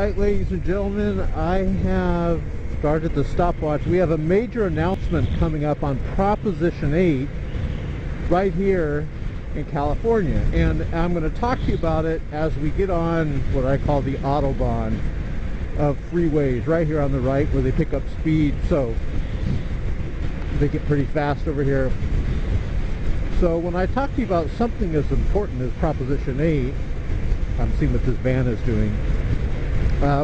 Alright, ladies and gentlemen, I have started the stopwatch. We have a major announcement coming up on Proposition 8 right here in California, and I'm going to talk to you about it as we get on what I call the Autobahn of freeways right here on the right, where they pick up speed, so they get pretty fast over here. So when I talk to you about something as important as Proposition 8, I'm seeing what this van is doing.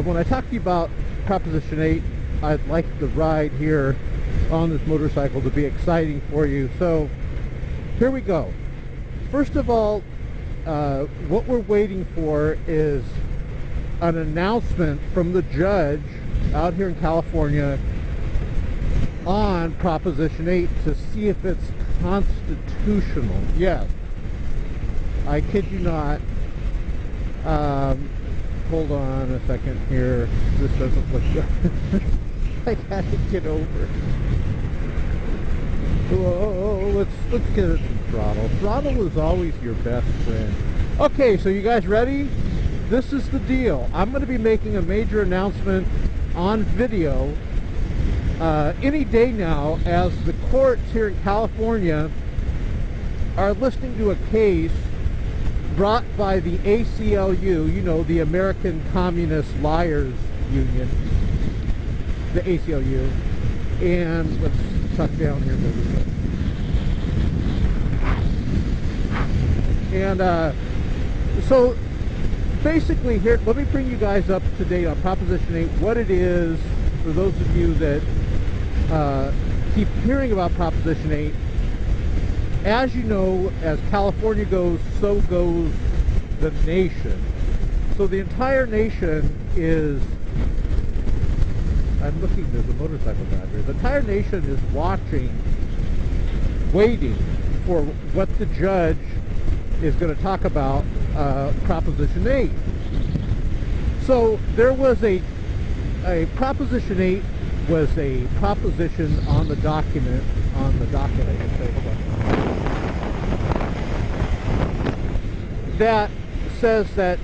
When I talk to you about Proposition 8, I'd like the ride here on this motorcycle to be exciting for you. So here we go. First of all, what we're waiting for is an announcement from the judge out here in California on Proposition 8 to see if it's constitutional. Yes, I kid you not. Hold on a second here. This doesn't look good. I gotta get over. Whoa, let's get it some throttle. Throttle is always your best friend. Okay, so you guys ready? This is the deal. I'm going to be making a major announcement on video any day now, as the courts here in California are listening to a case brought by the ACLU, you know, the American Communist Liars Union, the ACLU, and let's tuck down here a little bit. And so basically here, let me bring you guys up to date on Proposition 8, what it is, for those of you that keep hearing about Proposition 8. As you know, as California goes, so goes the nation. So the entire nation is, I'm looking, there's a motorcycle guy here. The entire nation is watching, waiting for what the judge is going to talk about, Proposition 8. So there was a Proposition 8 was a proposition on the docket, I can say, hold on, that says that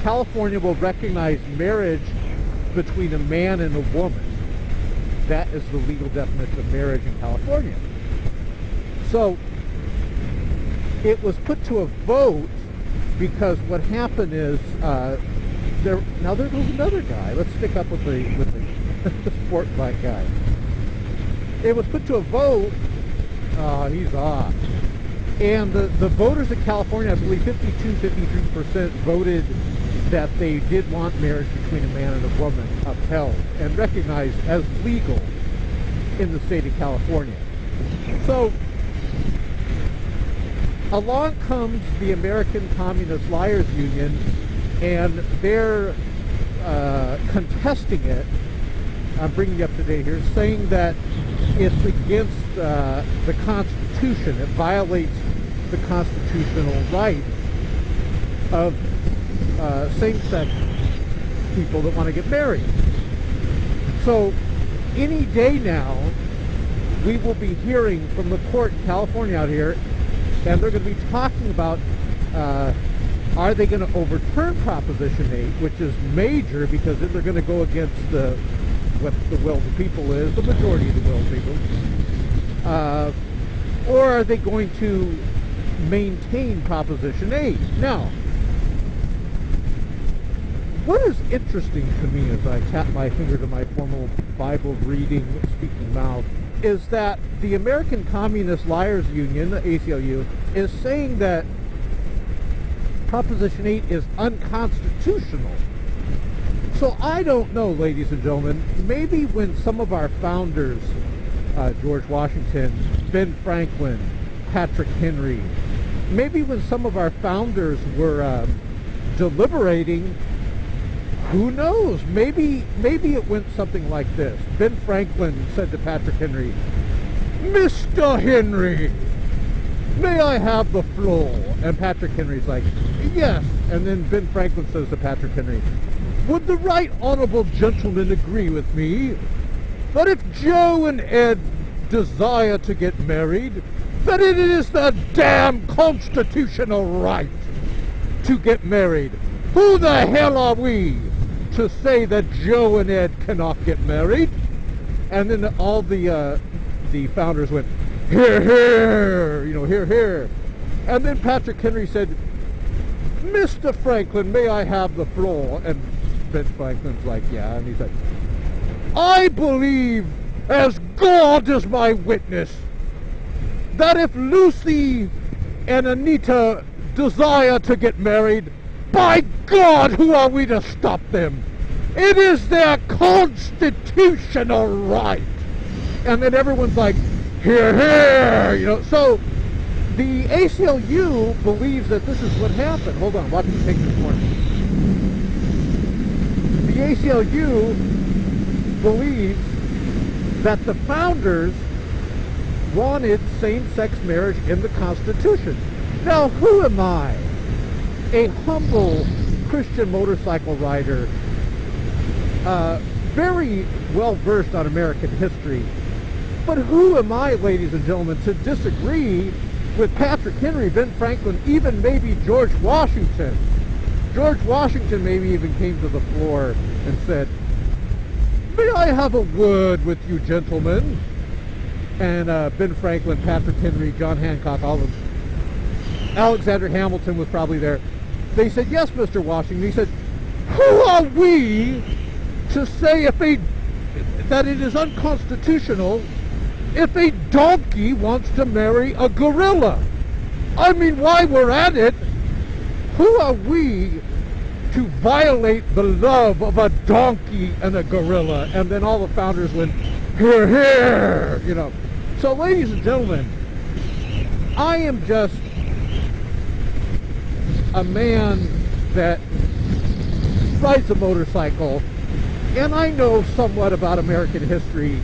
California will recognize marriage between a man and a woman. That is the legal definition of marriage in California. So it was put to a vote because what happened is there goes another guy. Let's stick up with the sport bike guy. It was put to a vote. He's off. And the voters of California, I believe 53% voted that they did want marriage between a man and a woman upheld and recognized as legal in the state of California. So along comes the American Communist Liars Union, and they're contesting it. I'm bringing you up to date here, saying that it's against the Constitution. It violates the constitutional right of same-sex people that want to get married. So any day now, we will be hearing from the court in California out here, and they're going to be talking about are they going to overturn Proposition 8, which is major because then they're going to go against what the will of the people is, the majority of the will of the people, or are they going to maintain Proposition 8? Now, what is interesting to me as I tap my finger to my formal Bible reading, speaking mouth, is that the American Communist Liars Union, the ACLU, is saying that Proposition 8 is unconstitutional. So I don't know, ladies and gentlemen, maybe when some of our founders, George Washington, Ben Franklin, Patrick Henry, maybe when some of our founders were deliberating, who knows, maybe it went something like this. Ben Franklin said to Patrick Henry, "Mr. Henry, may I have the floor?" And Patrick Henry's like, "Yes." And then Ben Franklin says to Patrick Henry, "Would the right honorable gentleman agree with me that if Joe and Ed desire to get married, that it is their damn constitutional right to get married? Who the hell are we to say that Joe and Ed cannot get married? And then all the founders went, hear, hear, you know, hear, hear. And then Patrick Henry said, Mr. Franklin, may I have the floor? And Ben Franklin's like, yeah. And he said, I believe, as God is my witness, that if Lucy and Anita desire to get married, by God, who are we to stop them? It is their constitutional right. And then everyone's like, hear, hear, you know. So the ACLU believes that this is what happened. Hold on, watch me take this morning. The ACLU believes that the founders wanted same-sex marriage in the Constitution. Now, who am I? A humble Christian motorcycle rider, very well versed on American history. But who am I, ladies and gentlemen, to disagree with Patrick Henry, Ben Franklin, even maybe George Washington? George Washington maybe even came to the floor and said, may I have a word with you gentlemen? And Ben Franklin, Patrick Henry, John Hancock, all of them. Alexander Hamilton was probably there. They said, yes, Mr. Washington. He said, who are we to say that it is unconstitutional if a donkey wants to marry a gorilla? I mean, while we're at it, who are we to violate the love of a donkey and a gorilla? And then all the founders went, hear, hear, you know. So, ladies and gentlemen, I am just a man that rides a motorcycle, and I know somewhat about American history,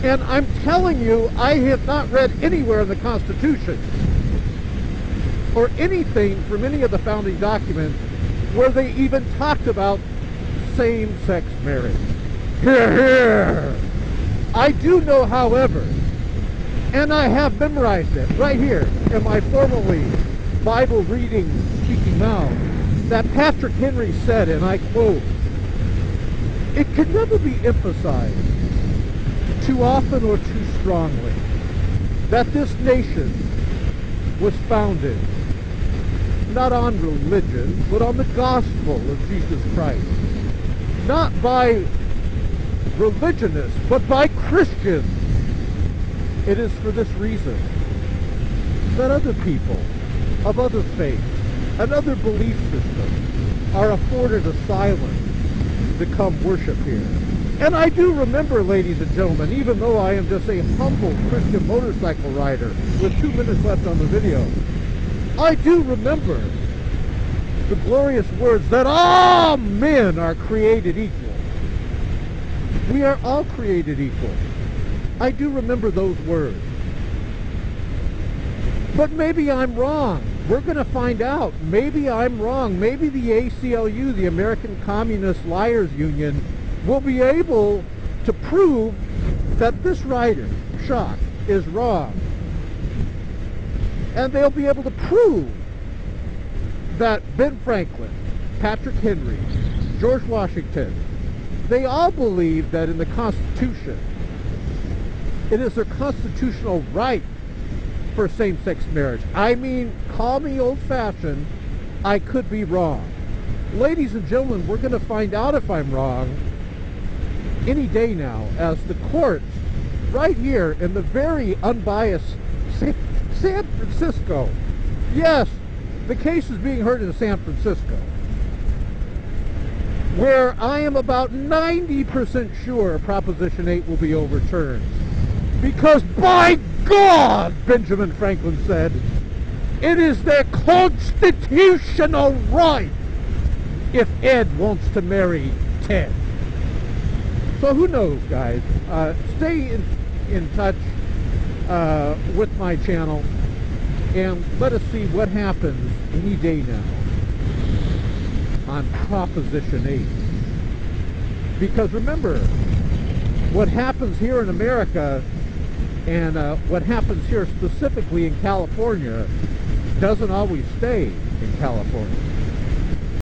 and I'm telling you, I have not read anywhere in the Constitution or anything from any of the founding documents where they even talked about same-sex marriage. Hear, hear. I do know, however, and I have memorized it right here in my formerly Bible reading, speaking mouth, that Patrick Henry said, and I quote, it can never be emphasized too often or too strongly that this nation was founded not on religion, but on the gospel of Jesus Christ. Not by religionists, but by Christians. It is for this reason that other people of other faiths and other belief systems are afforded asylum to come worship here. And I do remember, ladies and gentlemen, even though I am just a humble Christian motorcycle rider with 2 minutes left on the video, I do remember the glorious words that all men are created equal. We are all created equal. I do remember those words. But maybe I'm wrong. We're going to find out. Maybe I'm wrong. Maybe the ACLU, the American Communist Liars Union, will be able to prove that this writer, Schock, is wrong. And they'll be able to prove that Ben Franklin, Patrick Henry, George Washington, they all believe that in the Constitution, it is their constitutional right for same-sex marriage. I mean, call me old-fashioned, I could be wrong. Ladies and gentlemen, we're going to find out if I'm wrong any day now, as the courts right here in the very unbiased San Francisco. Yes, the case is being heard in San Francisco, where I am about 90% sure Proposition 8 will be overturned. Because by God, Benjamin Franklin said, it is their constitutional right if Ed wants to marry Ted. So who knows, guys? Stay in touch with my channel, and let us see what happens any day now on Proposition 8. Because remember, what happens here in America and what happens here specifically in California doesn't always stay in California.